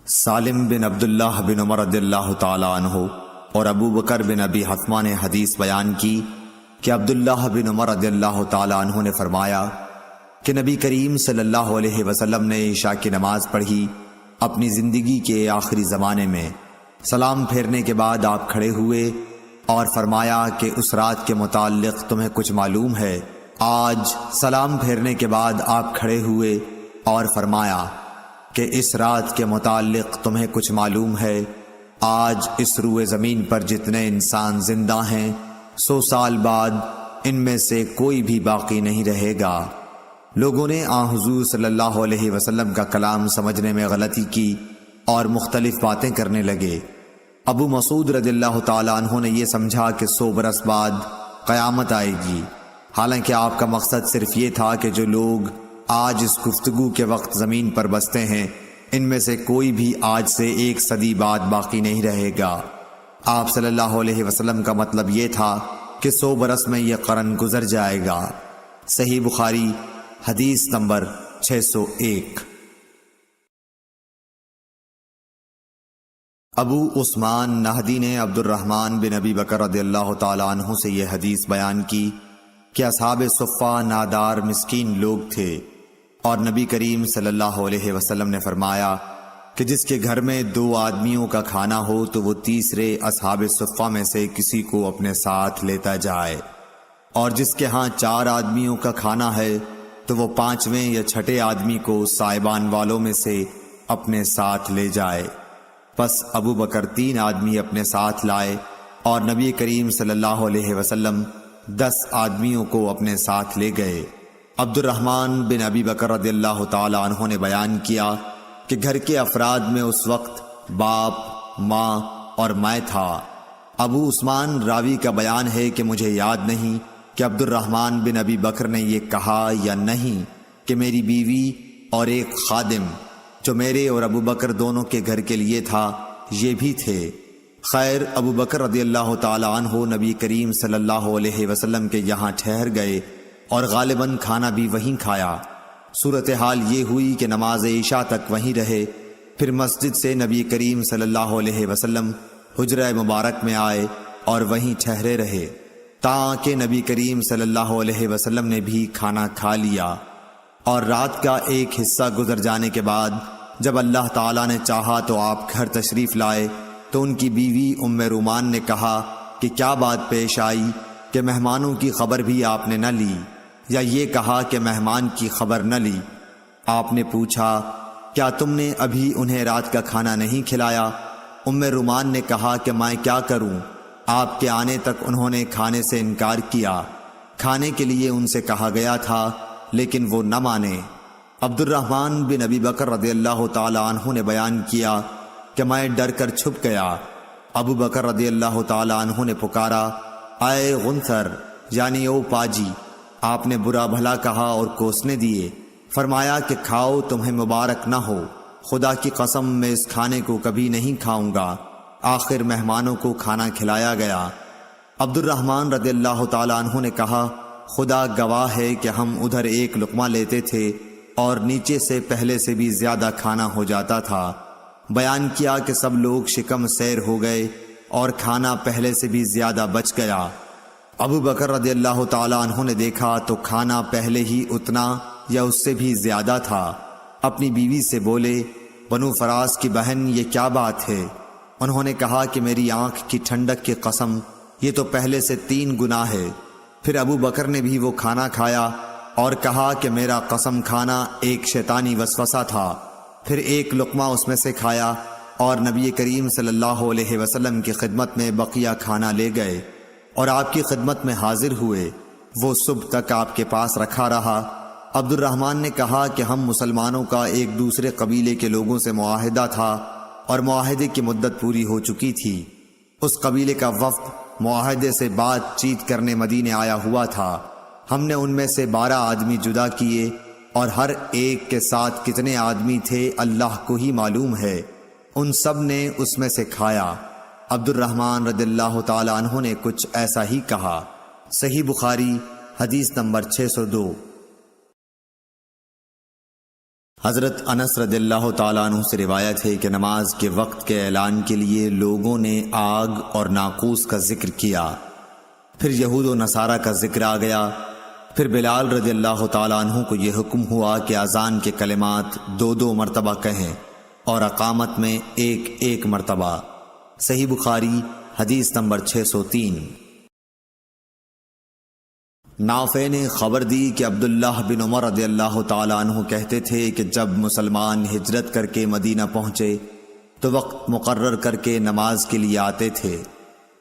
سالم بن عبداللہ بن عمر رضی اللہ تعالیٰ عنہ اور ابو بکر بن ابی حتمہ نے حدیث بیان کی کہ عبداللہ بن عمر رضی اللہ تعالیٰ عنہ نے فرمایا کہ نبی کریم صلی اللہ علیہ وسلم نے عشاء کی نماز پڑھی اپنی زندگی کے آخری زمانے میں۔ سلام پھیرنے کے بعد آپ کھڑے ہوئے اور فرمایا کہ اس رات کے متعلق تمہیں کچھ معلوم ہے؟ آج سلام پھیرنے کے بعد آپ کھڑے ہوئے اور فرمایا کہ اس رات کے متعلق تمہیں کچھ معلوم ہے؟ آج اس روئے زمین پر جتنے انسان زندہ ہیں 100 سال بعد ان میں سے کوئی بھی باقی نہیں رہے گا۔ لوگوں نے حضور صلی اللہ علیہ وسلم کا کلام سمجھنے میں غلطی کی اور مختلف باتیں کرنے لگے۔ ابو مسعود رضی اللہ تعالیٰ عنہ نے یہ سمجھا کہ 100 برس بعد قیامت آئے گی، حالانکہ آپ کا مقصد صرف یہ تھا کہ جو لوگ آج اس گفتگو کے وقت زمین پر بستے ہیں ان میں سے کوئی بھی آج سے 1 صدی بعد باقی نہیں رہے گا۔ آپ صلی اللہ علیہ وسلم کا مطلب یہ تھا کہ 100 برس میں یہ قرن گزر جائے گا۔ صحیح بخاری حدیث نمبر 601۔ ابو عثمان نہدی نے عبد الرحمن بن ابی بکر رضی اللہ تعالیٰ عنہ سے یہ حدیث بیان کی کہ اصحاب صفہ نادار مسکین لوگ تھے، اور نبی کریم صلی اللہ علیہ وسلم نے فرمایا کہ جس کے گھر میں 2 آدمیوں کا کھانا ہو تو وہ تیسرے اصحاب صفہ میں سے کسی کو اپنے ساتھ لیتا جائے، اور جس کے ہاں 4 آدمیوں کا کھانا ہے تو وہ 5ویں یا 6 آدمی کو صاحبان والوں میں سے اپنے ساتھ لے جائے۔ پس ابو بکر 3 آدمی اپنے ساتھ لائے اور نبی کریم صلی اللہ علیہ وسلم 10 آدمیوں کو اپنے ساتھ لے گئے۔ عبد الرحمن بن ابی بکر رضی اللہ تعالیٰ عنہ نے بیان کیا کہ گھر کے افراد میں اس وقت باپ، ماں اور میں تھا۔ ابو عثمان راوی کا بیان ہے کہ مجھے یاد نہیں کہ عبد الرحمن بن ابی بکر نے یہ کہا یا نہیں کہ میری بیوی اور ایک خادم جو میرے اور ابو بکر دونوں کے گھر کے لیے تھا یہ بھی تھے۔ خیر، ابو بکر رضی اللہ تعالیٰ عنہ نبی کریم صلی اللہ علیہ وسلم کے یہاں ٹھہر گئے اور غالباً کھانا بھی وہیں کھایا۔ صورتحال یہ ہوئی کہ نماز عشاء تک وہیں رہے، پھر مسجد سے نبی کریم صلی اللہ علیہ وسلم حجرہ مبارک میں آئے اور وہیں ٹھہرے رہے تاکہ نبی کریم صلی اللہ علیہ وسلم نے بھی کھانا کھا لیا۔ اور رات کا ایک حصہ گزر جانے کے بعد جب اللہ تعالیٰ نے چاہا تو آپ گھر تشریف لائے تو ان کی بیوی ام رومان نے کہا کہ کیا بات پیش آئی کہ مہمانوں کی خبر بھی آپ نے نہ لی، یا یہ کہا کہ مہمان کی خبر نہ لی؟ آپ نے پوچھا کیا تم نے ابھی انہیں رات کا کھانا نہیں کھلایا؟ ام رومان نے کہا کہ میں کیا کروں، آپ کے آنے تک انہوں نے کھانے سے انکار کیا۔ کھانے کے لیے ان سے کہا گیا تھا لیکن وہ نہ مانے۔ عبد الرحمن بن ابی بکر رضی اللہ تعالیٰ عنہ نے بیان کیا کہ میں ڈر کر چھپ گیا۔ ابو بکر رضی اللہ تعالیٰ عنہ نے پکارا، اے غنثر، یعنی او پاجی۔ آپ نے برا بھلا کہا اور کوسنے دیے۔ فرمایا کہ کھاؤ، تمہیں مبارک نہ ہو، خدا کی قسم میں اس کھانے کو کبھی نہیں کھاؤں گا۔ آخر مہمانوں کو کھانا کھلایا گیا۔ عبد الرحمن رضی اللہ تعالیٰ عنہ نے کہا، خدا گواہ ہے کہ ہم ادھر ایک لقمہ لیتے تھے اور نیچے سے پہلے سے بھی زیادہ کھانا ہو جاتا تھا۔ بیان کیا کہ سب لوگ شکم سیر ہو گئے اور کھانا پہلے سے بھی زیادہ بچ گیا۔ ابو بکر رضی اللہ تعالیٰ عنہ نے دیکھا تو کھانا پہلے ہی اتنا یا اس سے بھی زیادہ تھا۔ اپنی بیوی سے بولے، بنو فراس کی بہن، یہ کیا بات ہے؟ انہوں نے کہا کہ میری آنکھ کی ٹھنڈک کی قسم، یہ تو پہلے سے 3 گنا ہے۔ پھر ابو بکر نے بھی وہ کھانا کھایا اور کہا کہ میرا قسم کھانا ایک شیطانی وسوسہ تھا۔ پھر ایک لقمہ اس میں سے کھایا اور نبی کریم صلی اللہ علیہ وسلم کی خدمت میں بقیہ کھانا لے گئے اور آپ کی خدمت میں حاضر ہوئے۔ وہ صبح تک آپ کے پاس رکھا رہا۔ عبد الرحمن نے کہا کہ ہم مسلمانوں کا ایک دوسرے قبیلے کے لوگوں سے معاہدہ تھا اور معاہدے کی مدت پوری ہو چکی تھی۔ اس قبیلے کا وفد معاہدے سے بات چیت کرنے مدینے آیا ہوا تھا۔ ہم نے ان میں سے 12 آدمی جدا کیے اور ہر ایک کے ساتھ کتنے آدمی تھے اللہ کو ہی معلوم ہے۔ ان سب نے اس میں سے کھایا۔ عبد الرحمن رضی اللہ تعالیٰ عنہ نے کچھ ایسا ہی کہا۔ صحیح بخاری حدیث نمبر 602۔ حضرت انس رضی اللہ تعالیٰ عنہ سے روایت ہے کہ نماز کے وقت کے اعلان کے لیے لوگوں نے آگ اور ناقوس کا ذکر کیا، پھر یہود و نصارہ کا ذکر آ گیا، پھر بلال رضی اللہ تعالیٰ عنہ کو یہ حکم ہوا کہ اذان کے کلمات 2 مرتبہ کہیں اور اقامت میں 1 مرتبہ۔ صحیح بخاری حدیث نمبر 603۔ نافع نے خبر دی کہ عبداللہ بن عمر رضی اللہ تعالیٰ عنہ کہتے تھے کہ جب مسلمان ہجرت کر کے مدینہ پہنچے تو وقت مقرر کر کے نماز کے لیے آتے تھے،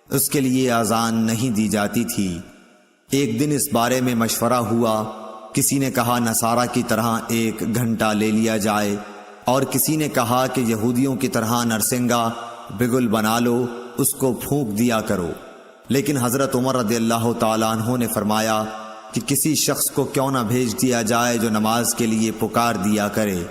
اس کے لیے اذان نہیں دی جاتی تھی۔ ایک دن اس بارے میں مشورہ ہوا، کسی نے کہا نصارہ کی طرح 1 گھنٹہ لے لیا جائے، اور کسی نے کہا کہ یہودیوں کی طرح نرسنگا بگل بنا لو، اس کو پھونک دیا کرو۔ لیکن حضرت عمر رضی اللہ تعالیٰ عنہ نے فرمایا کہ کسی شخص کو کیوں نہ بھیج دیا جائے جو نماز کے لیے پکار دیا کرے۔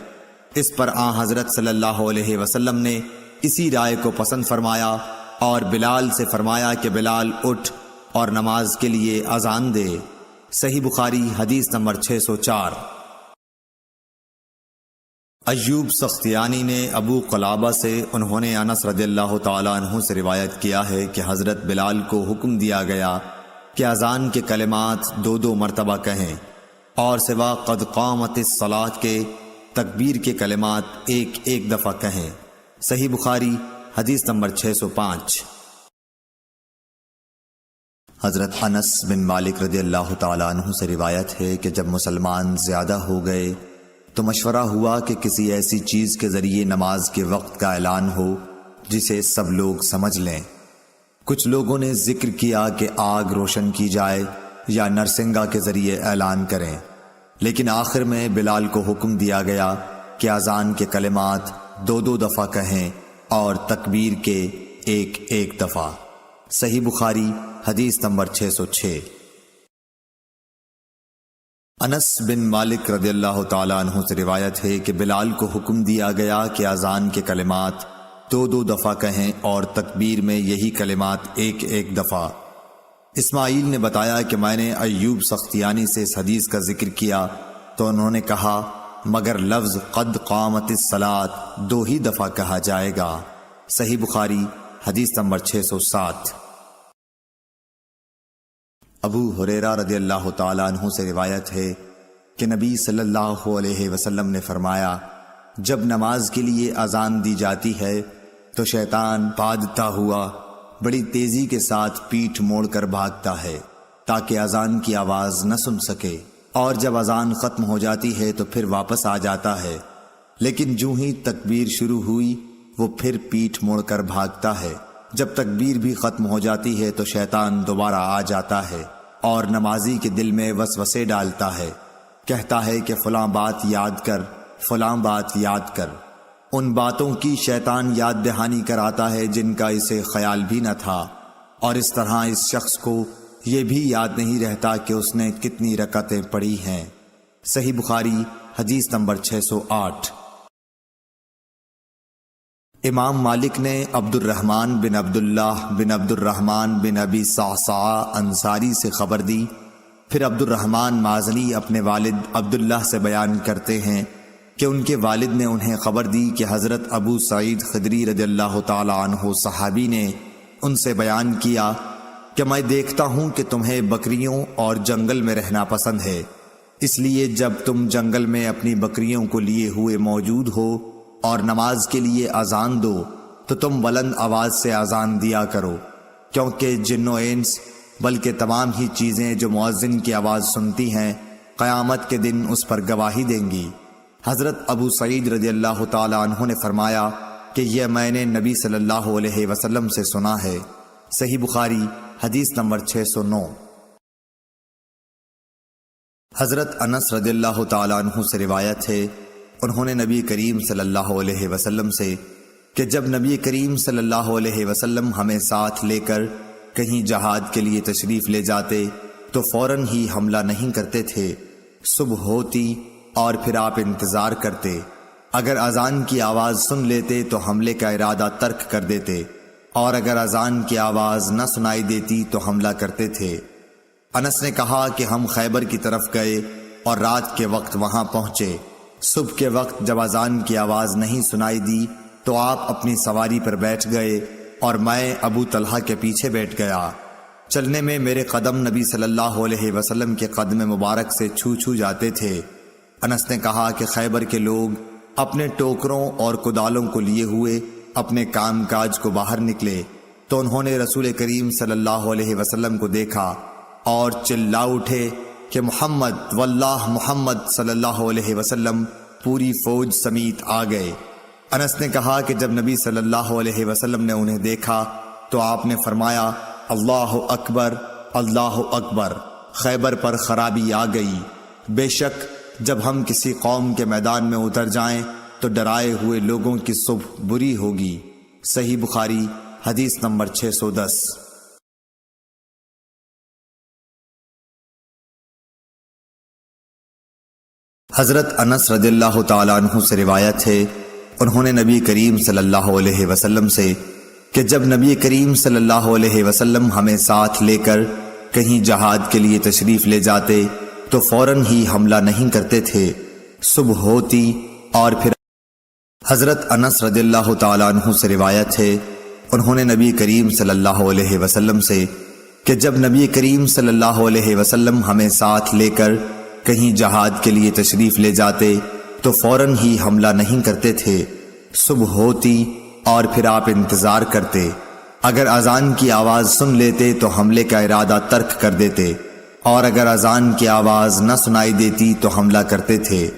اس پر آن حضرت صلی اللہ علیہ وسلم نے اسی رائے کو پسند فرمایا اور بلال سے فرمایا کہ بلال اٹھ اور نماز کے لیے اذان دے۔ صحیح بخاری حدیث نمبر 604۔ ایوب سختیانی نے ابو قلابہ سے انہوں نے انس رضی اللہ تعالیٰ عنہ سے روایت کیا ہے کہ حضرت بلال کو حکم دیا گیا کہ اذان کے کلمات 2 مرتبہ کہیں اور سوا قد قامت الصلاۃ کے تکبیر کے کلمات 1 دفعہ کہیں۔ صحیح بخاری حدیث نمبر 605۔ حضرت انس بن مالک رضی اللہ تعالیٰ عنہ سے روایت ہے کہ جب مسلمان زیادہ ہو گئے تو مشورہ ہوا کہ کسی ایسی چیز کے ذریعے نماز کے وقت کا اعلان ہو جسے سب لوگ سمجھ لیں۔ کچھ لوگوں نے ذکر کیا کہ آگ روشن کی جائے یا نرسنگا کے ذریعے اعلان کریں، لیکن آخر میں بلال کو حکم دیا گیا کہ اذان کے کلمات 2 دفعہ کہیں اور تکبیر کے 1 دفعہ۔ صحیح بخاری حدیث نمبر 606۔ انس بن مالک رضی اللہ تعالیٰ عنہ سے روایت ہے کہ بلال کو حکم دیا گیا کہ اذان کے کلمات 2 دفعہ کہیں اور تکبیر میں یہی کلمات 1 دفعہ۔ اسماعیل نے بتایا کہ میں نے ایوب سختیانی سے اس حدیث کا ذکر کیا تو انہوں نے کہا مگر لفظ قد قامت الصلاۃ 2 ہی دفعہ کہا جائے گا۔ صحیح بخاری حدیث نمبر 607۔ ابو ہریرہ رضی اللہ تعالیٰ عنہ سے روایت ہے کہ نبی صلی اللہ علیہ وسلم نے فرمایا جب نماز کے لیے اذان دی جاتی ہے تو شیطان بھاگتا ہوا بڑی تیزی کے ساتھ پیٹھ موڑ کر بھاگتا ہے تاکہ اذان کی آواز نہ سن سکے، اور جب اذان ختم ہو جاتی ہے تو پھر واپس آ جاتا ہے، لیکن جو ہی تکبیر شروع ہوئی وہ پھر پیٹھ موڑ کر بھاگتا ہے۔ جب تکبیر بھی ختم ہو جاتی ہے تو شیطان دوبارہ آ جاتا ہے اور نمازی کے دل میں وسوسے ڈالتا ہے، کہتا ہے کہ فلاں بات یاد کر، فلاں بات یاد کر۔ ان باتوں کی شیطان یاد دہانی کراتا ہے جن کا اسے خیال بھی نہ تھا، اور اس طرح اس شخص کو یہ بھی یاد نہیں رہتا کہ اس نے کتنی رکعتیں پڑھی ہیں۔ صحیح بخاری حدیث نمبر 608۔ امام مالک نے عبد الرحمن بن عبداللہ بن عبد الرحمن بن ابی صعصعہ انصاری سے خبر دی، پھر عبد الرحمن مازنی اپنے والد عبداللہ سے بیان کرتے ہیں کہ ان کے والد نے انہیں خبر دی کہ حضرت ابو سعید خدری رضی اللہ تعالی عنہ صحابی نے ان سے بیان کیا کہ میں دیکھتا ہوں کہ تمہیں بکریوں اور جنگل میں رہنا پسند ہے، اس لیے جب تم جنگل میں اپنی بکریوں کو لیے ہوئے موجود ہو اور نماز کے لیے اذان دو تو تم بلند آواز سے اذان دیا کرو، کیونکہ جن و انس بلکہ تمام ہی چیزیں جو مؤذن کی آواز سنتی ہیں قیامت کے دن اس پر گواہی دیں گی۔ حضرت ابو سعید رضی اللہ تعالی عنہ نے فرمایا کہ یہ میں نے نبی صلی اللہ علیہ وسلم سے سنا ہے۔ صحیح بخاری حدیث نمبر 609۔ حضرت انس رضی اللہ تعالی عنہ سے روایت ہے، انہوں نے نبی کریم صلی اللہ علیہ وسلم سے کہ جب نبی کریم صلی اللہ علیہ وسلم ہمیں ساتھ لے کر کہیں جہاد کے لیے تشریف لے جاتے تو فوراً ہی حملہ نہیں کرتے تھے، صبح ہوتی اور پھر آپ انتظار کرتے، اگر اذان کی آواز سن لیتے تو حملے کا ارادہ ترک کر دیتے، اور اگر اذان کی آواز نہ سنائی دیتی تو حملہ کرتے تھے۔ انس نے کہا کہ ہم خیبر کی طرف گئے اور رات کے وقت وہاں پہنچے صبح کے وقت جب اذان کی آواز نہیں سنائی دی تو آپ اپنی سواری پر بیٹھ گئے اور میں ابو طلحہ کے پیچھے بیٹھ گیا۔ چلنے میں میرے قدم نبی صلی اللہ علیہ وسلم کے قدم مبارک سے چھو جاتے تھے۔ انس نے کہا کہ خیبر کے لوگ اپنے ٹوکروں اور کدالوں کو لیے ہوئے اپنے کام کاج کو باہر نکلے تو انہوں نے رسول کریم صلی اللہ علیہ وسلم کو دیکھا اور چلا اٹھے کہ محمد واللہ محمد صلی اللہ علیہ وسلم پوری فوج سمیت آ گئے۔ انس نے کہا کہ جب نبی صلی اللہ علیہ وسلم نے انہیں دیکھا تو آپ نے فرمایا اللہ اکبر اللہ اکبر، خیبر پر خرابی آ گئی۔ بے شک جب ہم کسی قوم کے میدان میں اتر جائیں تو ڈرائے ہوئے لوگوں کی صبح بری ہوگی۔ صحیح بخاری حدیث نمبر 610۔ حضرت انس رضی اللہ تعالیٰ عنہ سے روایت ہے، انہوں نے نبی کریم صلی اللہ علیہ وسلم سے کہ جب نبی کریم صلی اللہ علیہ وسلم ہمیں ساتھ لے کر کہیں جہاد کے لیے تشریف لے جاتے تو فوراً ہی حملہ نہیں کرتے تھے، صبح ہوتی اور پھر حضرت انس رضی اللہ تعالیٰ عنہ سے روایت ہے، انہوں نے نبی کریم صلی اللہ علیہ وسلم سے کہ جب نبی کریم صلی اللہ علیہ وسلم ہمیں ساتھ لے کر کہیں جہاد کے لیے تشریف لے جاتے تو فوراً ہی حملہ نہیں کرتے تھے، صبح ہوتی اور پھر آپ انتظار کرتے، اگر اذان کی آواز سن لیتے تو حملے کا ارادہ ترک کر دیتے، اور اگر اذان کی آواز نہ سنائی دیتی تو حملہ کرتے تھے۔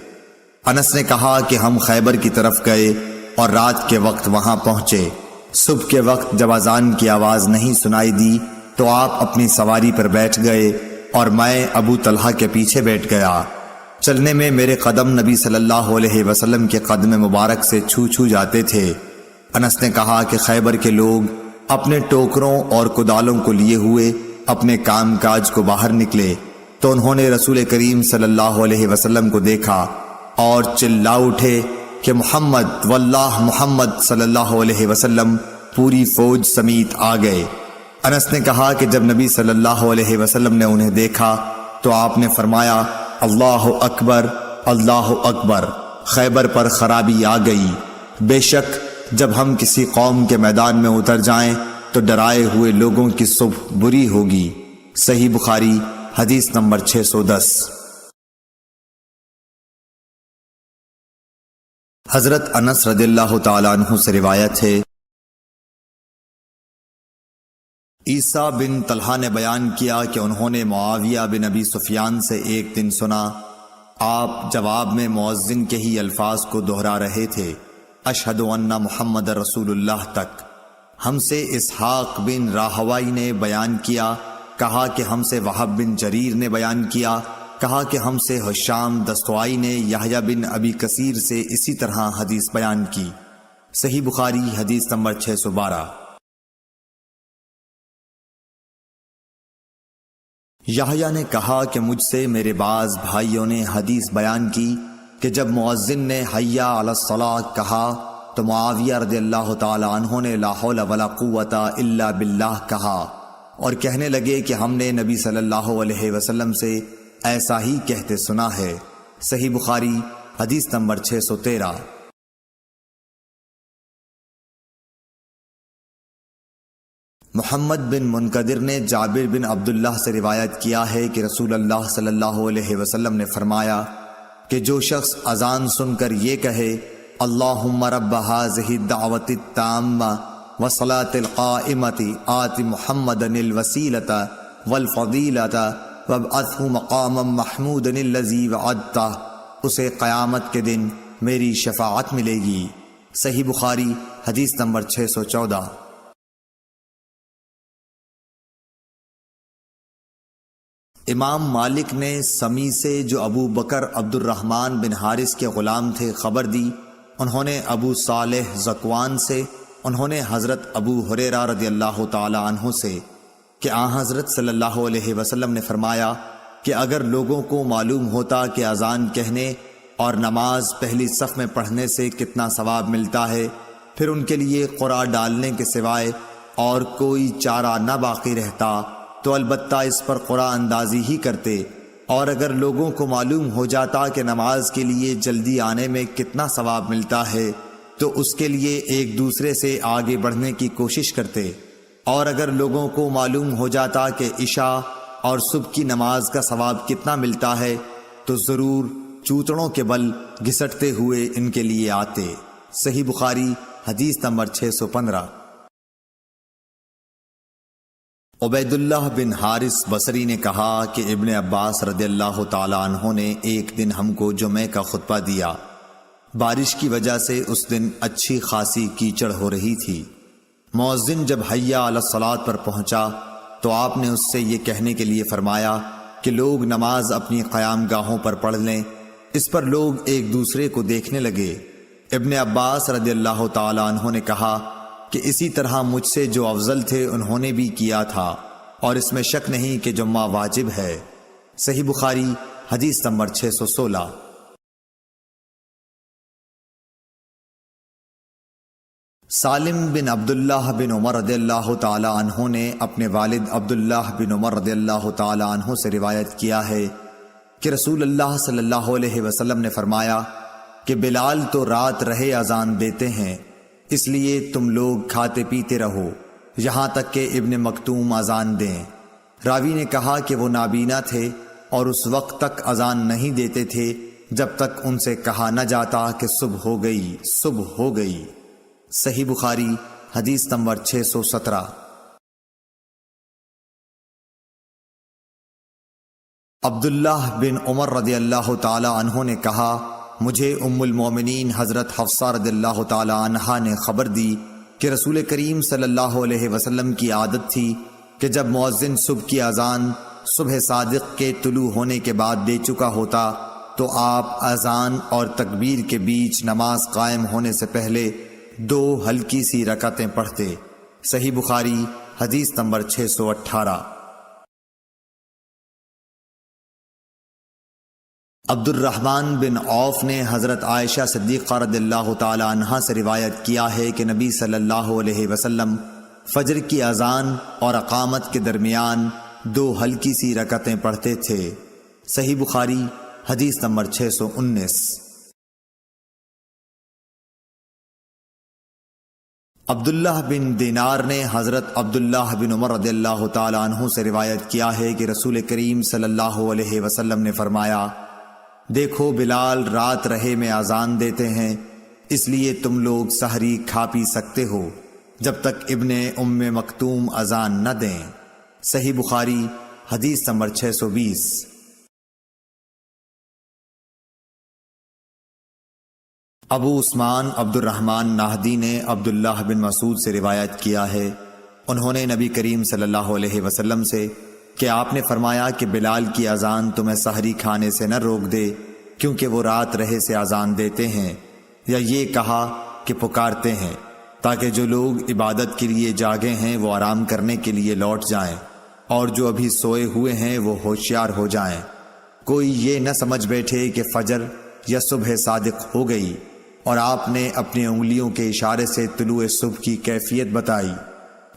انس نے کہا کہ ہم خیبر کی طرف گئے اور رات کے وقت وہاں پہنچے۔ صبح کے وقت جب اذان کی آواز نہیں سنائی دی تو آپ اپنی سواری پر بیٹھ گئے اور میں ابو طلحہ کے پیچھے بیٹھ گیا۔ چلنے میں میرے قدم نبی صلی اللہ علیہ وسلم کے قدم مبارک سے چھو جاتے تھے۔ انس نے کہا کہ خیبر کے لوگ اپنے ٹوکروں اور کدالوں کو لیے ہوئے اپنے کام کاج کو باہر نکلے تو انہوں نے رسول کریم صلی اللہ علیہ وسلم کو دیکھا اور چلا اٹھے کہ محمد واللہ محمد صلی اللہ علیہ وسلم پوری فوج سمیت آ گئے۔ انس نے کہا کہ جب نبی صلی اللہ علیہ وسلم نے انہیں دیکھا تو آپ نے فرمایا اللہ اکبر اللہ اکبر، خیبر پر خرابی آ گئی۔ بے شک جب ہم کسی قوم کے میدان میں اتر جائیں تو ڈرائے ہوئے لوگوں کی صبح بری ہوگی۔ صحیح بخاری حدیث نمبر 610۔ حضرت انس رضی اللہ تعالیٰ عنہ سے روایت ہے، عیسیٰ بن طلحہ نے بیان کیا کہ انہوں نے معاویہ بن ابی سفیان سے ایک دن سنا، آپ جواب میں مؤذن کے ہی الفاظ کو دہرا رہے تھے، اشہد ان محمد رسول اللہ تک۔ ہم سے اسحاق بن راہوائی نے بیان کیا، کہا کہ ہم سے وہب بن جریر نے بیان کیا، کہا کہ ہم سے حشام دستوائی نے یحییٰ بن ابی کثیر سے اسی طرح حدیث بیان کی۔ صحیح بخاری حدیث نمبر 612۔ یحییٰ نے کہا کہ مجھ سے میرے بعض بھائیوں نے حدیث بیان کی کہ جب مؤذن نے حی علی الصلاۃ کہا تو معاویہ رضی اللہ تعالی عنہ نے لا حول ولا قوت الا باللہ کہا اور کہنے لگے کہ ہم نے نبی صلی اللہ علیہ وسلم سے ایسا ہی کہتے سنا ہے۔ صحیح بخاری حدیث نمبر 613۔ محمد بن منقدر نے جابر بن عبداللہ سے روایت کیا ہے کہ رسول اللہ صلی اللہ علیہ وسلم نے فرمایا کہ جو شخص اذان سن کر یہ کہے اللہم رب ھذہ الدعوۃ التامہ والصلاۃ القائمۃ آت محمدا الوسیلۃ والفضیلۃ وابعثہ مقاما محمودا الذی وعدتہ، اسے قیامت کے دن میری شفاعت ملے گی۔ صحیح بخاری حدیث نمبر 614۔ امام مالک نے سمی سے جو ابو بکر عبد الرحمن بن حارث کے غلام تھے خبر دی، انہوں نے ابو صالح ذکوان سے، انہوں نے حضرت ابو ہریرہ رضی اللہ تعالی عنہ سے کہ آن حضرت صلی اللہ علیہ وسلم نے فرمایا کہ اگر لوگوں کو معلوم ہوتا کہ اذان کہنے اور نماز پہلی صف میں پڑھنے سے کتنا ثواب ملتا ہے، پھر ان کے لیے قرعہ ڈالنے کے سوائے اور کوئی چارہ نہ باقی رہتا تو البتہ اس پر قرعہ اندازی ہی کرتے اور اگر لوگوں کو معلوم ہو جاتا کہ نماز کے لیے جلدی آنے میں کتنا ثواب ملتا ہے تو اس کے لیے ایک دوسرے سے آگے بڑھنے کی کوشش کرتے، اور اگر لوگوں کو معلوم ہو جاتا کہ عشاء اور صبح کی نماز کا ثواب کتنا ملتا ہے تو ضرور چوتڑوں کے بل گھسٹتے ہوئے ان کے لیے آتے۔ صحیح بخاری حدیث نمبر 615۔ عبید اللہ بن حارث بصری نے کہا کہ ابن عباس رضی اللہ تعالیٰ عنہ نے ایک دن ہم کو جمعے کا خطبہ دیا۔ بارش کی وجہ سے اس دن اچھی خاصی کیچڑ ہو رہی تھی۔ مؤذن جب حی علی الصلاۃ پر پہنچا تو آپ نے اس سے یہ کہنے کے لیے فرمایا کہ لوگ نماز اپنی قیام گاہوں پر پڑھ لیں۔ اس پر لوگ ایک دوسرے کو دیکھنے لگے۔ ابن عباس رضی اللہ تعالیٰ عنہ نے کہا کہ اسی طرح مجھ سے جو افضل تھے انہوں نے بھی کیا تھا، اور اس میں شک نہیں کہ جمعہ واجب ہے۔ صحیح بخاری حدیث نمبر 616۔ سالم بن عبداللہ بن عمر رضی اللہ تعالی عنہ نے اپنے والد عبداللہ بن عمر رضی اللہ تعالی عنہ سے روایت کیا ہے کہ رسول اللہ صلی اللہ علیہ وسلم نے فرمایا کہ بلال تو رات رہے اذان دیتے ہیں، اس لیے تم لوگ کھاتے پیتے رہو یہاں تک کہ ابن مکتوم اذان دیں۔ راوی نے کہا کہ وہ نابینا تھے اور اس وقت تک اذان نہیں دیتے تھے جب تک ان سے کہا نہ جاتا کہ صبح ہو گئی، صبح ہو گئی۔ صحیح بخاری حدیث نمبر 617۔ عبداللہ بن عمر رضی اللہ تعالی عنہ نے کہا مجھے ام المومنین حضرت حفصہ رضی اللہ تعالی عنہا نے خبر دی کہ رسول کریم صلی اللہ علیہ وسلم کی عادت تھی کہ جب مؤذن صبح کی اذان صبح صادق کے طلوع ہونے کے بعد دے چکا ہوتا تو آپ اذان اور تکبیر کے بیچ نماز قائم ہونے سے پہلے 2 ہلکی سی رکعتیں پڑھتے۔ صحیح بخاری حدیث نمبر 618۔ عبد الرحمن بن عوف نے حضرت عائشہ صدیقہ رضی اللہ تعالی عنہا سے روایت کیا ہے کہ نبی صلی اللہ علیہ وسلم فجر کی اذان اور اقامت کے درمیان 2 ہلکی سی رکعتیں پڑھتے تھے۔ صحیح بخاری حدیث نمبر 619۔ عبداللہ بن دینار نے حضرت عبداللہ بن عمر رضی اللہ تعالی عنہ سے روایت کیا ہے کہ رسول کریم صلی اللہ علیہ وسلم نے فرمایا دیکھو بلال رات رہے میں اذان دیتے ہیں، اس لیے تم لوگ سحری کھا پی سکتے ہو جب تک ابن ام مکتوم اذان نہ دیں۔ صحیح بخاری حدیث نمبر 620۔ ابو عثمان عبد الرحمن نہدی نے عبداللہ بن مسعود سے روایت کیا ہے، انہوں نے نبی کریم صلی اللہ علیہ وسلم سے کہ آپ نے فرمایا کہ بلال کی اذان تمہیں سحری کھانے سے نہ روک دے کیونکہ وہ رات رہے سے اذان دیتے ہیں، یا یہ کہا کہ پکارتے ہیں تاکہ جو لوگ عبادت کے لیے جاگے ہیں وہ آرام کرنے کے لیے لوٹ جائیں اور جو ابھی سوئے ہوئے ہیں وہ ہوشیار ہو جائیں۔ کوئی یہ نہ سمجھ بیٹھے کہ فجر یا صبح صادق ہو گئی، اور آپ نے اپنی انگلیوں کے اشارے سے طلوع صبح کی کیفیت بتائی۔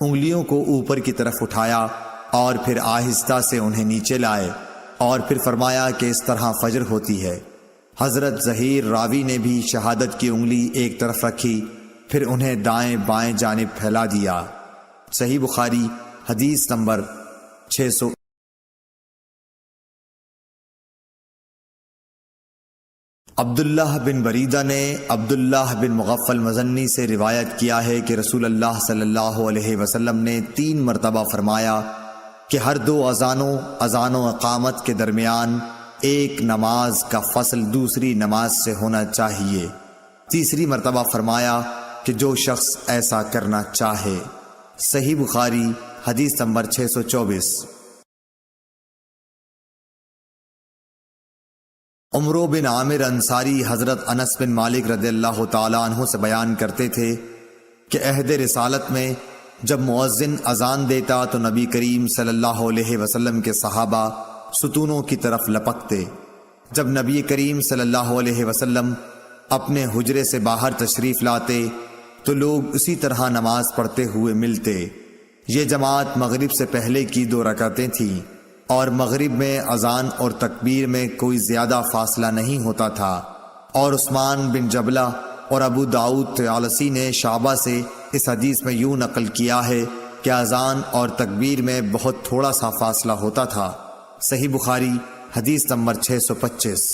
انگلیوں کو اوپر کی طرف اٹھایا اور پھر آہستہ سے انہیں نیچے لائے اور پھر فرمایا کہ اس طرح فجر ہوتی ہے۔ حضرت ظہیر راوی نے بھی شہادت کی انگلی ایک طرف رکھی پھر انہیں دائیں بائیں جانب پھیلا دیا۔ صحیح بخاری حدیث نمبر 600۔ عبداللہ بن بریدہ نے عبداللہ بن مغفل مزنی سے روایت کیا ہے کہ رسول اللہ صلی اللہ علیہ وسلم نے 3 مرتبہ فرمایا کہ ہر 2 اذان و اقامت کے درمیان ایک نماز کا فصل دوسری نماز سے ہونا چاہیے۔ تیسری مرتبہ فرمایا کہ جو شخص ایسا کرنا چاہے۔ صحیح بخاری حدیث نمبر 624۔ عمرو بن عامر انصاری حضرت انس بن مالک رضی اللہ تعالی عنہ سے بیان کرتے تھے کہ عہد رسالت میں جب مؤذن اذان دیتا تو نبی کریم صلی اللہ علیہ وسلم کے صحابہ ستونوں کی طرف لپکتے۔ جب نبی کریم صلی اللہ علیہ وسلم اپنے حجرے سے باہر تشریف لاتے تو لوگ اسی طرح نماز پڑھتے ہوئے ملتے۔ یہ جماعت مغرب سے پہلے کی 2 رکعتیں تھیں اور مغرب میں اذان اور تکبیر میں کوئی زیادہ فاصلہ نہیں ہوتا تھا۔ اور عثمان بن جبلہ اور ابو داؤد طیالسی نے شعبہ سے اس حدیث میں یوں نقل کیا ہے کہ اذان اور تکبیر میں بہت تھوڑا سا فاصلہ ہوتا تھا۔ صحیح بخاری حدیث نمبر 625۔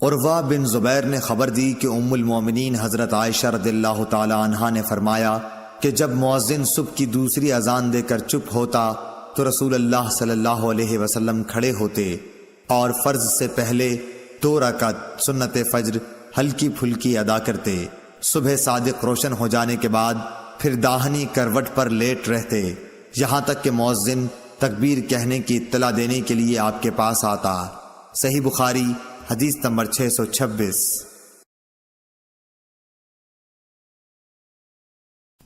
عروہ بن زبیر نے خبر دی کہ ام المومنین حضرت عائشہ رضی اللہ تعالی عنہا نے فرمایا کہ جب مؤذن صبح کی دوسری اذان دے کر چپ ہوتا تو رسول اللہ صلی اللہ علیہ وسلم کھڑے ہوتے اور فرض سے پہلے 2 رکعت سنت فجر ہلکی پھلکی ادا کرتے۔ صبح صادق روشن ہو جانے کے بعد پھر داہنی کروٹ پر لیٹ رہتے یہاں تک کہ مؤذن تکبیر کہنے کی اطلاع دینے کے لیے آپ کے پاس آتا۔ صحیح بخاری حدیث نمبر 626۔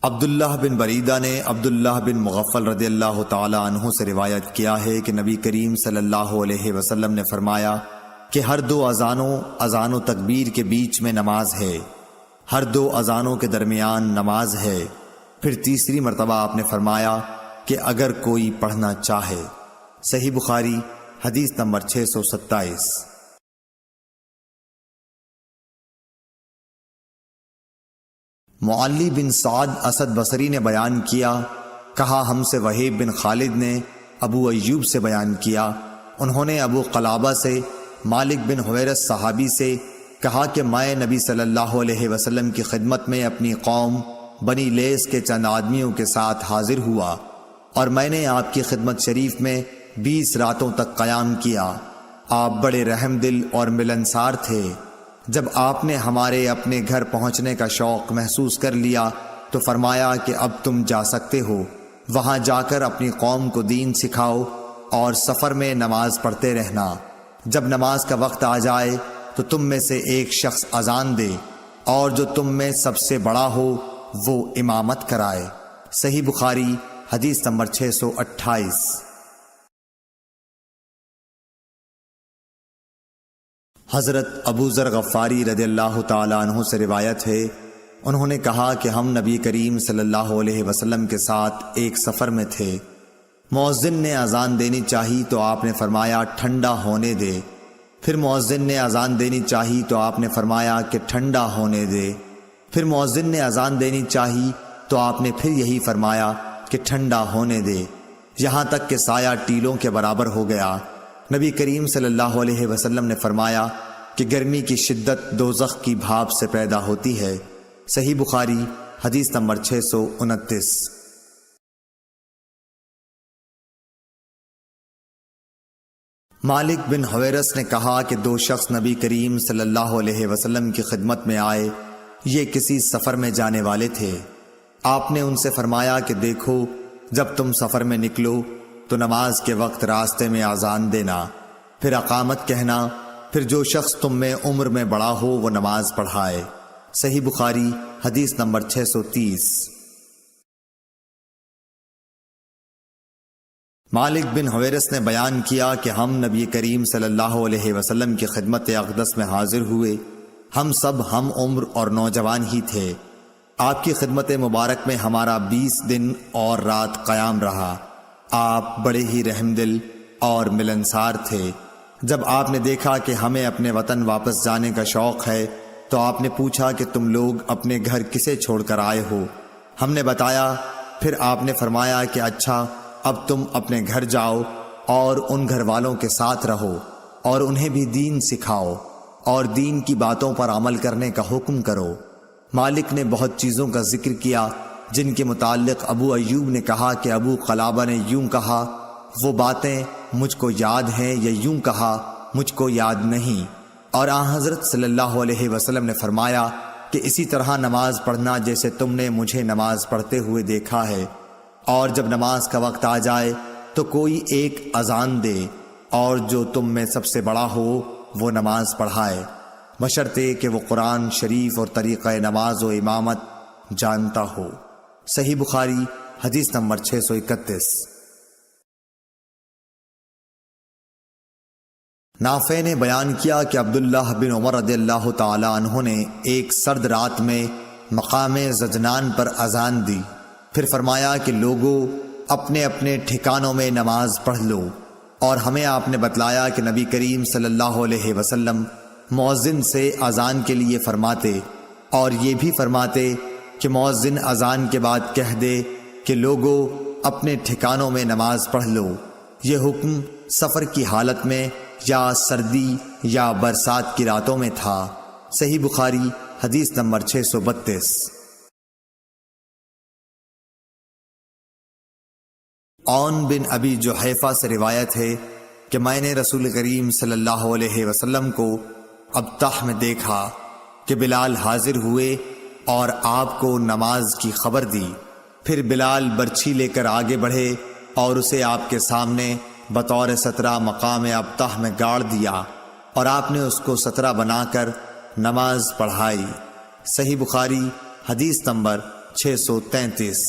عبداللہ بن بریدہ نے عبداللہ بن مغفل رضی اللہ تعالی عنہ سے روایت کیا ہے کہ نبی کریم صلی اللہ علیہ وسلم نے فرمایا کہ ہر 2 اذان و تکبیر کے بیچ میں نماز ہے، ہر 2 اذانوں کے درمیان نماز ہے۔ پھر تیسری مرتبہ آپ نے فرمایا کہ اگر کوئی پڑھنا چاہے۔ صحیح بخاری حدیث نمبر 627۔ معلی بن سعد اسد بصری نے بیان کیا، کہا ہم سے وہیب بن خالد نے ابو ایوب سے بیان کیا، انہوں نے ابو قلابہ سے مالک بن حویرث صحابی سے کہا کہ میں نبی صلی اللہ علیہ وسلم کی خدمت میں اپنی قوم بنی لیس کے چند آدمیوں کے ساتھ حاضر ہوا اور میں نے آپ کی خدمت شریف میں 20 راتوں تک قیام کیا۔ آپ بڑے رحم دل اور ملنسار تھے۔ جب آپ نے ہمارے اپنے گھر پہنچنے کا شوق محسوس کر لیا تو فرمایا کہ اب تم جا سکتے ہو، وہاں جا کر اپنی قوم کو دین سکھاؤ اور سفر میں نماز پڑھتے رہنا۔ جب نماز کا وقت آ جائے تو تم میں سے ایک شخص اذان دے اور جو تم میں سب سے بڑا ہو وہ امامت کرائے۔ صحیح بخاری حدیث نمبر 628۔ حضرت ابو ذر غفاری رضی اللہ تعالی عنہ سے روایت ہے، انہوں نے کہا کہ ہم نبی کریم صلی اللہ علیہ وسلم کے ساتھ ایک سفر میں تھے۔ مؤذن نے اذان دینی چاہی تو آپ نے فرمایا ٹھنڈا ہونے دے۔ پھر مؤذن نے اذان دینی چاہی تو آپ نے فرمایا کہ ٹھنڈا ہونے دے۔ پھر مؤذن نے اذان دینی چاہی تو آپ نے پھر یہی فرمایا کہ ٹھنڈا ہونے دے، یہاں تک کہ سایہ ٹیلوں کے برابر ہو گیا۔ نبی کریم صلی اللہ علیہ وسلم نے فرمایا کہ گرمی کی شدت دوزخ کی بھاپ سے پیدا ہوتی ہے۔ صحیح بخاری حدیث نمبر 629۔ مالک بن حویرث نے کہا کہ 2 شخص نبی کریم صلی اللہ علیہ وسلم کی خدمت میں آئے، یہ کسی سفر میں جانے والے تھے۔ آپ نے ان سے فرمایا کہ دیکھو جب تم سفر میں نکلو تو نماز کے وقت راستے میں اذان دینا، پھر اقامت کہنا، پھر جو شخص تم میں عمر میں بڑا ہو وہ نماز پڑھائے۔ صحیح بخاری حدیث نمبر 630۔ مالک بن حویرث نے بیان کیا کہ ہم نبی کریم صلی اللہ علیہ وسلم کی خدمت اقدس میں حاضر ہوئے، ہم سب ہم عمر اور نوجوان ہی تھے۔ آپ کی خدمت مبارک میں ہمارا 20 دن اور رات قیام رہا۔ آپ بڑے ہی رحم دل اور ملنسار تھے۔ جب آپ نے دیکھا کہ ہمیں اپنے وطن واپس جانے کا شوق ہے تو آپ نے پوچھا کہ تم لوگ اپنے گھر کسے چھوڑ کر آئے ہو؟ ہم نے بتایا۔ پھر آپ نے فرمایا کہ اچھا اب تم اپنے گھر جاؤ اور ان گھر والوں کے ساتھ رہو اور انہیں بھی دین سکھاؤ اور دین کی باتوں پر عمل کرنے کا حکم کرو۔ مالک نے بہت چیزوں کا ذکر کیا جن کے متعلق ابو ایوب نے کہا کہ ابو قلابہ نے یوں کہا، وہ باتیں مجھ کو یاد ہیں، یا یوں کہا مجھ کو یاد نہیں۔ اور آن حضرت صلی اللہ علیہ وسلم نے فرمایا کہ اسی طرح نماز پڑھنا جیسے تم نے مجھے نماز پڑھتے ہوئے دیکھا ہے، اور جب نماز کا وقت آ جائے تو کوئی ایک اذان دے اور جو تم میں سب سے بڑا ہو وہ نماز پڑھائے، بشرطے کہ وہ قرآن شریف اور طریقہ نماز و امامت جانتا ہو۔ صحیح بخاری حدیث نمبر 631۔ نافع نے بیان کیا کہ عبداللہ بن عمر رضی اللہ تعالی عنہ نے ایک سرد رات میں مقام زجنان پر اذان دی پھر فرمایا کہ لوگوں اپنے اپنے ٹھکانوں میں نماز پڑھ لو، اور ہمیں آپ نے بتلایا کہ نبی کریم صلی اللہ علیہ وسلم مؤذن سے اذان کے لیے فرماتے، اور یہ بھی فرماتے کہ مؤذن اذان کے بعد کہہ دے کہ لوگوں اپنے ٹھکانوں میں نماز پڑھ لو۔ یہ حکم سفر کی حالت میں یا سردی یا برسات کی راتوں میں تھا۔ صحیح بخاری حدیث نمبر 632۔ عون بن ابی جحیفہ سے روایت ہے کہ میں نے رسول کریم صلی اللہ علیہ وسلم کو ابطح میں دیکھا کہ بلال حاضر ہوئے اور آپ کو نماز کی خبر دی۔ پھر بلال برچھی لے کر آگے بڑھے اور اسے آپ کے سامنے بطور سترہ مقام ابطح میں گاڑ دیا، اور آپ نے اس کو سترہ بنا کر نماز پڑھائی۔ صحیح بخاری حدیث نمبر 633۔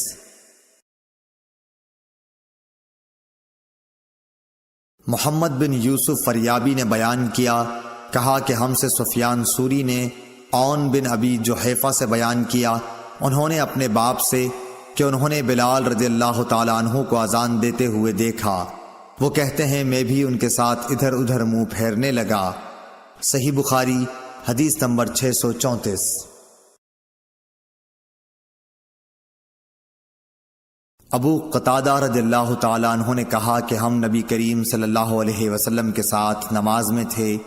محمد بن یوسف فریابی نے بیان کیا، کہا کہ ہم سے سفیان سوری نے عون بن ابی جحیفہ سے بیان کیا، انہوں نے اپنے باپ سے کہ انہوں نے بلال رضی اللہ تعالی عنہ کو اذان دیتے ہوئے دیکھا۔ وہ کہتے ہیں میں بھی ان کے ساتھ ادھر ادھر منہ پھیرنے لگا۔ صحیح بخاری حدیث نمبر 634۔ ابو قتادہ رضی اللہ تعالی عنہ نے کہا کہ ہم نبی کریم صلی اللہ علیہ وسلم کے ساتھ نماز میں تھے،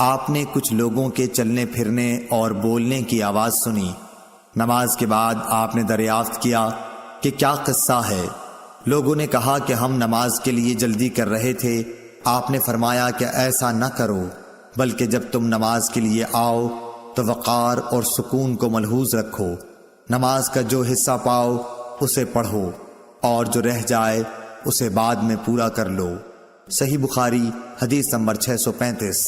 آپ نے کچھ لوگوں کے چلنے پھرنے اور بولنے کی آواز سنی۔ نماز کے بعد آپ نے دریافت کیا کہ کیا قصہ ہے؟ لوگوں نے کہا کہ ہم نماز کے لیے جلدی کر رہے تھے۔ آپ نے فرمایا کہ ایسا نہ کرو، بلکہ جب تم نماز کے لیے آؤ تو وقار اور سکون کو ملحوظ رکھو، نماز کا جو حصہ پاؤ اسے پڑھو، اور جو رہ جائے اسے بعد میں پورا کر لو۔ صحیح بخاری حدیث نمبر 635۔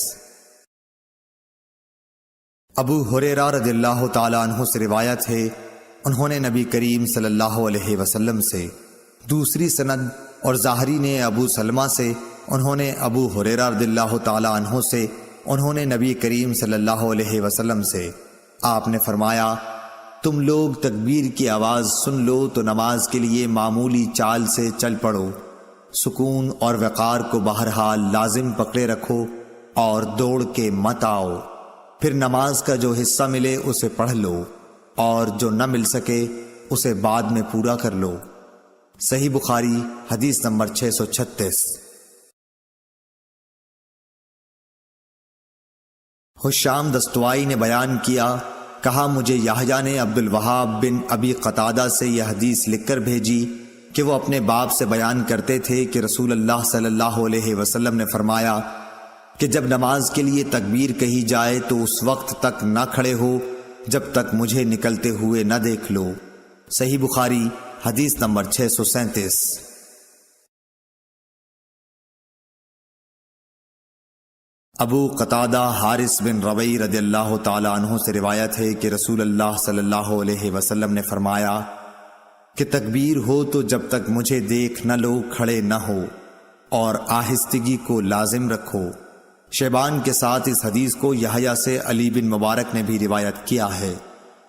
ابو ہریرہ رضی اللہ تعالی عنہ سے روایت ہے، انہوں نے نبی کریم صلی اللہ علیہ وسلم سے، دوسری سند اور ظاہری نے ابو سلمہ سے، انہوں نے ابو ہریرہ رضی اللہ تعالی عنہ سے، انہوں نے نبی کریم صلی اللہ علیہ وسلم سے، آپ نے فرمایا تم لوگ تکبیر کی آواز سن لو تو نماز کے لیے معمولی چال سے چل پڑو، سکون اور وقار کو بہرحال لازم پکڑے رکھو اور دوڑ کے مت آؤ، پھر نماز کا جو حصہ ملے اسے پڑھ لو، اور جو نہ مل سکے اسے بعد میں پورا کر لو۔ صحیح بخاری حدیث نمبر 636۔ حشام دستوائی نے بیان کیا، کہا مجھے یحییٰ نے عبد الوہاب بن ابی قتادہ سے یہ حدیث لکھ کر بھیجی کہ وہ اپنے باپ سے بیان کرتے تھے کہ رسول اللہ صلی اللہ علیہ وسلم نے فرمایا کہ جب نماز کے لیے تکبیر کہی جائے تو اس وقت تک نہ کھڑے ہو جب تک مجھے نکلتے ہوئے نہ دیکھ لو۔ صحیح بخاری حدیث نمبر 637۔ ابو قتادہ حارث بن ربیع رضی اللہ تعالی عنہ سے روایت ہے کہ رسول اللہ صلی اللہ علیہ وسلم نے فرمایا کہ تکبیر ہو تو جب تک مجھے دیکھ نہ لو کھڑے نہ ہو، اور آہستگی کو لازم رکھو۔ شیبان کے ساتھ اس حدیث کو یحییٰ سے علی بن مبارک نے بھی روایت کیا ہے۔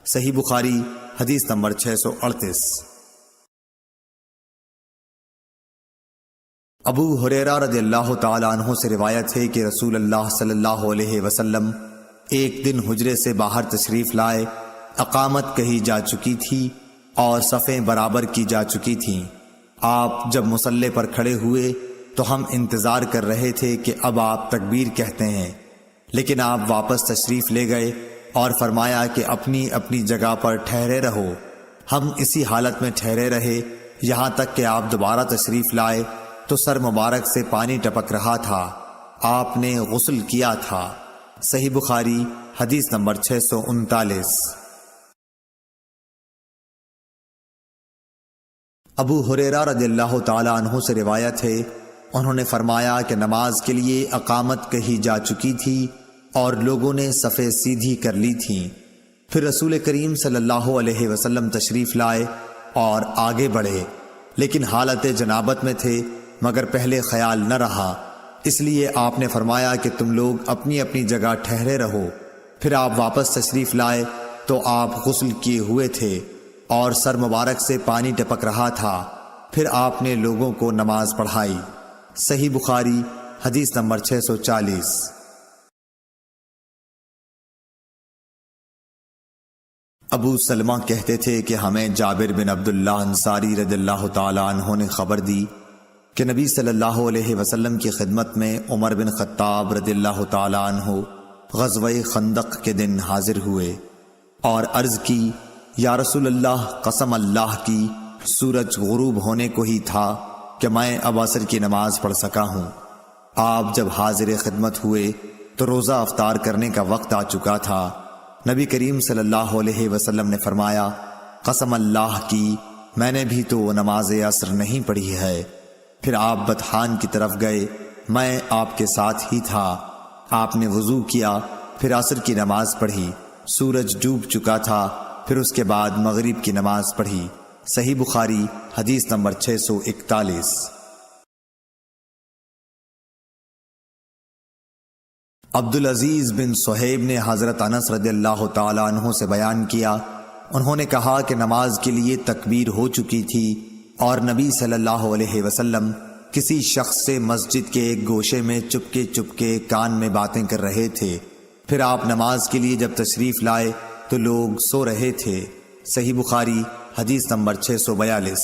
صحیح بخاری حدیث نمبر 638۔ ابو ہریرہ رضی اللہ تعالی عنہ سے روایت ہے کہ رسول اللہ صلی اللہ علیہ وسلم ایک دن حجرے سے باہر تشریف لائے، اقامت کہی جا چکی تھی اور صفیں برابر کی جا چکی تھیں۔ آپ جب مصلی پر کھڑے ہوئے تو ہم انتظار کر رہے تھے کہ اب آپ تکبیر کہتے ہیں، لیکن آپ واپس تشریف لے گئے اور فرمایا کہ اپنی اپنی جگہ پر ٹھہرے رہو۔ ہم اسی حالت میں ٹھہرے رہے یہاں تک کہ آپ دوبارہ تشریف لائے تو سر مبارک سے پانی ٹپک رہا تھا، آپ نے غسل کیا تھا۔ صحیح بخاری حدیث نمبر 639۔ ابو ہریرہ رضی اللہ تعالی عنہ سے روایت ہے، انہوں نے فرمایا کہ نماز کے لیے اقامت کہی جا چکی تھی اور لوگوں نے صفیں سیدھی کر لی تھیں۔ پھر رسول کریم صلی اللہ علیہ وسلم تشریف لائے اور آگے بڑھے، لیکن حالت جنابت میں تھے، مگر پہلے خیال نہ رہا، اس لیے آپ نے فرمایا کہ تم لوگ اپنی اپنی جگہ ٹھہرے رہو۔ پھر آپ واپس تشریف لائے تو آپ غسل کیے ہوئے تھے اور سر مبارک سے پانی ٹپک رہا تھا، پھر آپ نے لوگوں کو نماز پڑھائی۔ صحیح بخاری حدیث نمبر 640۔ ابو سلمہ کہتے تھے کہ ہمیں جابر بن عبداللہ انصاری رضی اللہ تعالی عنہ نے خبر دی کہ نبی صلی اللہ علیہ وسلم کی خدمت میں عمر بن خطاب رضی اللہ تعالی عنہ غزوہ خندق کے دن حاضر ہوئے اور عرض کی، یا رسول اللہ، قسم اللہ کی سورج غروب ہونے کو ہی تھا کہ میں اب عصر کی نماز پڑھ سکا ہوں۔ آپ جب حاضر خدمت ہوئے تو روزہ افطار کرنے کا وقت آ چکا تھا۔ نبی کریم صلی اللہ علیہ وسلم نے فرمایا، قسم اللہ کی میں نے بھی تو نماز عصر نہیں پڑھی ہے۔ پھر آپ بطحان کی طرف گئے، میں آپ کے ساتھ ہی تھا۔ آپ نے وضو کیا، پھر عصر کی نماز پڑھی، سورج ڈوب چکا تھا، پھر اس کے بعد مغرب کی نماز پڑھی۔ صحیح بخاری حدیث نمبر 641۔ عبدالعزیز بن صہیب نے حضرت انس رضی اللہ تعالی عنہ سے بیان کیا، انہوں نے کہا کہ نماز کے لیے تکبیر ہو چکی تھی اور نبی صلی اللہ علیہ وسلم کسی شخص سے مسجد کے ایک گوشے میں چپکے چپکے کان میں باتیں کر رہے تھے۔ پھر آپ نماز کے لیے جب تشریف لائے تو لوگ سو رہے تھے۔ صحیح بخاری حدیث نمبر 642۔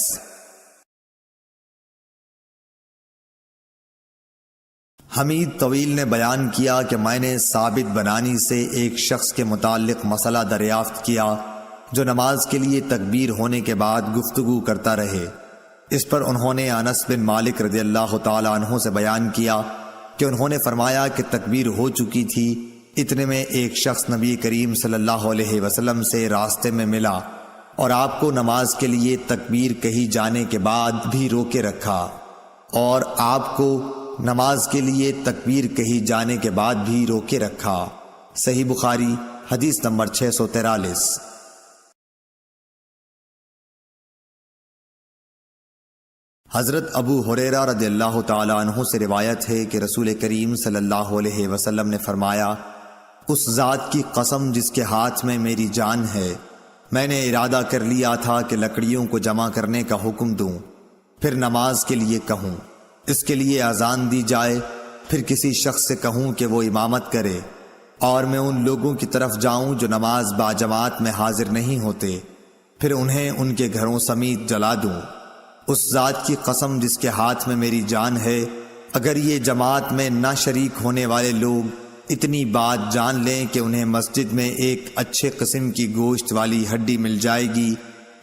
حمید طویل نے بیان کیا کہ میں نے ثابت بنانی سے ایک شخص کے متعلق مسئلہ دریافت کیا جو نماز کے لیے تکبیر ہونے کے بعد گفتگو کرتا رہے۔ اس پر انہوں نے انس بن مالک رضی اللہ تعالی عنہ سے بیان کیا کہ انہوں نے فرمایا کہ تکبیر ہو چکی تھی، اتنے میں ایک شخص نبی کریم صلی اللہ علیہ وسلم سے راستے میں ملا اور آپ کو نماز کے لیے تکبیر کہی جانے کے بعد بھی روکے رکھا، اور آپ کو نماز کے لیے تکبیر کہی جانے کے بعد بھی روکے رکھا۔ صحیح بخاری حدیث نمبر 643۔ حضرت ابو ہریرہ رضی اللہ تعالی عنہ سے روایت ہے کہ رسول کریم صلی اللہ علیہ وسلم نے فرمایا، اس ذات کی قسم جس کے ہاتھ میں میری جان ہے، میں نے ارادہ کر لیا تھا کہ لکڑیوں کو جمع کرنے کا حکم دوں، پھر نماز کے لیے کہوں، اس کے لیے اذان دی جائے، پھر کسی شخص سے کہوں کہ وہ امامت کرے، اور میں ان لوگوں کی طرف جاؤں جو نماز باجماعت میں حاضر نہیں ہوتے، پھر انہیں ان کے گھروں سمیت جلا دوں۔ اس ذات کی قسم جس کے ہاتھ میں میری جان ہے، اگر یہ جماعت میں نہ شریک ہونے والے لوگ اتنی بات جان لیں کہ انہیں مسجد میں ایک اچھے قسم کی گوشت والی ہڈی مل جائے گی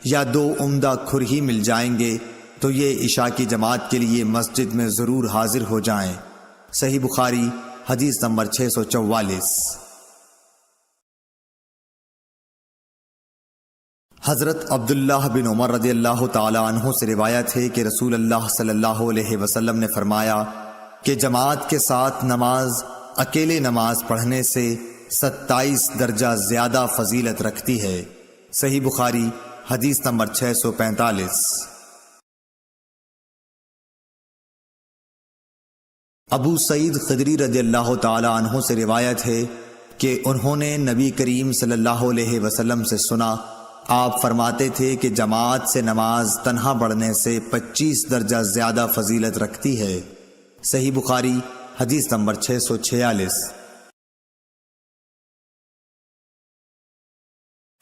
یا 2 عمدہ کھر ہی مل جائیں گے، تو یہ عشاء کی جماعت کے لیے مسجد میں ضرور حاضر ہو جائیں۔ صحیح بخاری حدیث نمبر 644۔ حضرت عبداللہ بن عمر رضی اللہ تعالی عنہ سے روایت ہے کہ رسول اللہ صلی اللہ علیہ وسلم نے فرمایا کہ جماعت کے ساتھ نماز اکیلے نماز پڑھنے سے 27 درجہ زیادہ فضیلت رکھتی ہے۔ صحیح بخاری حدیث نمبر 645۔ ابو سعید خدری رضی اللہ تعالی عنہ سے روایت ہے کہ انہوں نے نبی کریم صلی اللہ علیہ وسلم سے سنا، آپ فرماتے تھے کہ جماعت سے نماز تنہا پڑھنے سے 25 درجہ زیادہ فضیلت رکھتی ہے۔ صحیح بخاری حدیث نمبر 646۔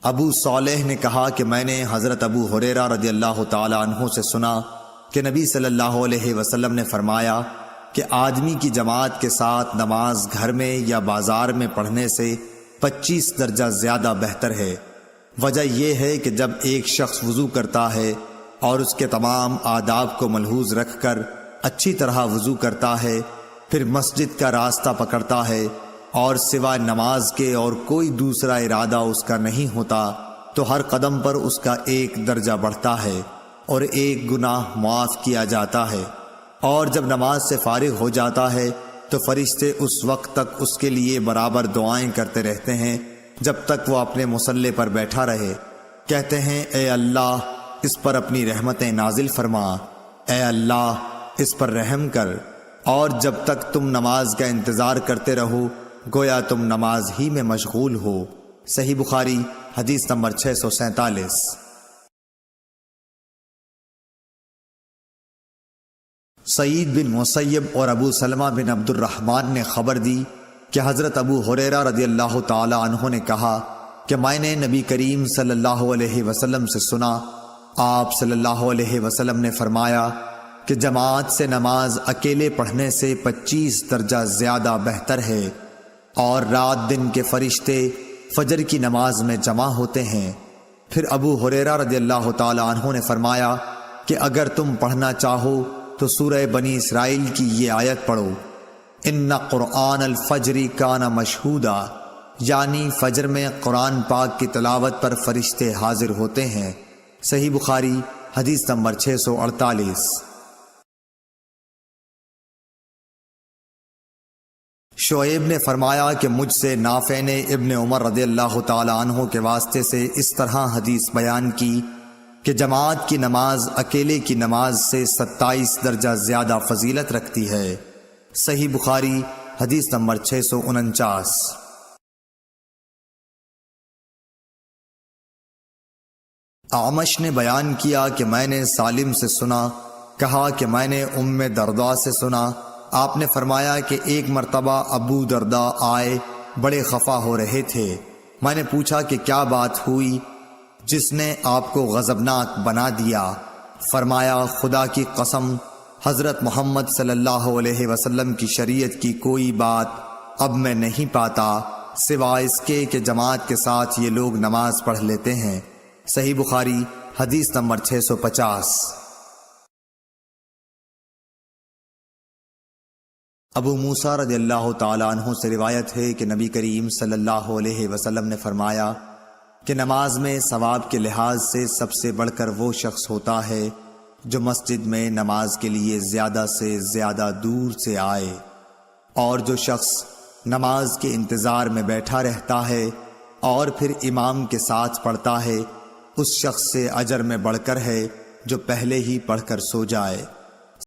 ابو صالح نے کہا کہ میں نے حضرت ابو ہریرہ رضی اللہ تعالی عنہ سے سنا کہ نبی صلی اللہ علیہ وسلم نے فرمایا کہ آدمی کی جماعت کے ساتھ نماز گھر میں یا بازار میں پڑھنے سے 25 درجہ زیادہ بہتر ہے۔ وجہ یہ ہے کہ جب ایک شخص وضو کرتا ہے اور اس کے تمام آداب کو ملحوظ رکھ کر اچھی طرح وضو کرتا ہے، پھر مسجد کا راستہ پکڑتا ہے اور سوائے نماز کے اور کوئی دوسرا ارادہ اس کا نہیں ہوتا، تو ہر قدم پر اس کا 1 درجہ بڑھتا ہے اور 1 گناہ معاف کیا جاتا ہے، اور جب نماز سے فارغ ہو جاتا ہے تو فرشتے اس وقت تک اس کے لیے برابر دعائیں کرتے رہتے ہیں جب تک وہ اپنے مصلے پر بیٹھا رہے، کہتے ہیں اے اللہ اس پر اپنی رحمتیں نازل فرما، اے اللہ اس پر رحم کر، اور جب تک تم نماز کا انتظار کرتے رہو گویا تم نماز ہی میں مشغول ہو۔ صحیح بخاری حدیث نمبر 647۔ سعید بن مسیب اور ابو سلمہ بن عبد الرحمن نے خبر دی کہ حضرت ابو ہریرہ رضی اللہ تعالی عنہ نے کہا کہ میں نے نبی کریم صلی اللہ علیہ وسلم سے سنا، آپ صلی اللہ علیہ وسلم نے فرمایا کہ جماعت سے نماز اکیلے پڑھنے سے 25 درجہ زیادہ بہتر ہے، اور رات دن کے فرشتے فجر کی نماز میں جمع ہوتے ہیں۔ پھر ابو ہریرہ رضی اللہ تعالی عنہ نے فرمایا کہ اگر تم پڑھنا چاہو تو سورہ بنی اسرائیل کی یہ آیت پڑھو، ان قرآن الفجر کان مشہودا، یعنی فجر میں قرآن پاک کی تلاوت پر فرشتے حاضر ہوتے ہیں۔ صحیح بخاری حدیث نمبر 648۔ شعیب نے فرمایا کہ مجھ سے نافع نے ابن عمر رضی اللہ تعالی عنہ کے واسطے سے اس طرح حدیث بیان کی کہ جماعت کی نماز اکیلے کی نماز سے 27 درجہ زیادہ فضیلت رکھتی ہے۔ صحیح بخاری حدیث نمبر 649۔ اعمش نے بیان کیا کہ میں نے سالم سے سنا، کہا کہ میں نے ام درداء سے سنا، آپ نے فرمایا کہ ایک مرتبہ ابو درداء آئے، بڑے خفا ہو رہے تھے۔ میں نے پوچھا کہ کیا بات ہوئی جس نے آپ کو غضبناک بنا دیا؟ فرمایا خدا کی قسم، حضرت محمد صلی اللہ علیہ وسلم کی شریعت کی کوئی بات اب میں نہیں پاتا سوائے اس کے کہ جماعت کے ساتھ یہ لوگ نماز پڑھ لیتے ہیں۔ صحیح بخاری حدیث نمبر 650۔ ابو موسیٰ رضی اللہ تعالی عنہ سے روایت ہے کہ نبی کریم صلی اللہ علیہ وسلم نے فرمایا کہ نماز میں ثواب کے لحاظ سے سب سے بڑھ کر وہ شخص ہوتا ہے جو مسجد میں نماز کے لیے زیادہ سے زیادہ دور سے آئے، اور جو شخص نماز کے انتظار میں بیٹھا رہتا ہے اور پھر امام کے ساتھ پڑھتا ہے، اس شخص سے اجر میں بڑھ کر ہے جو پہلے ہی پڑھ کر سو جائے۔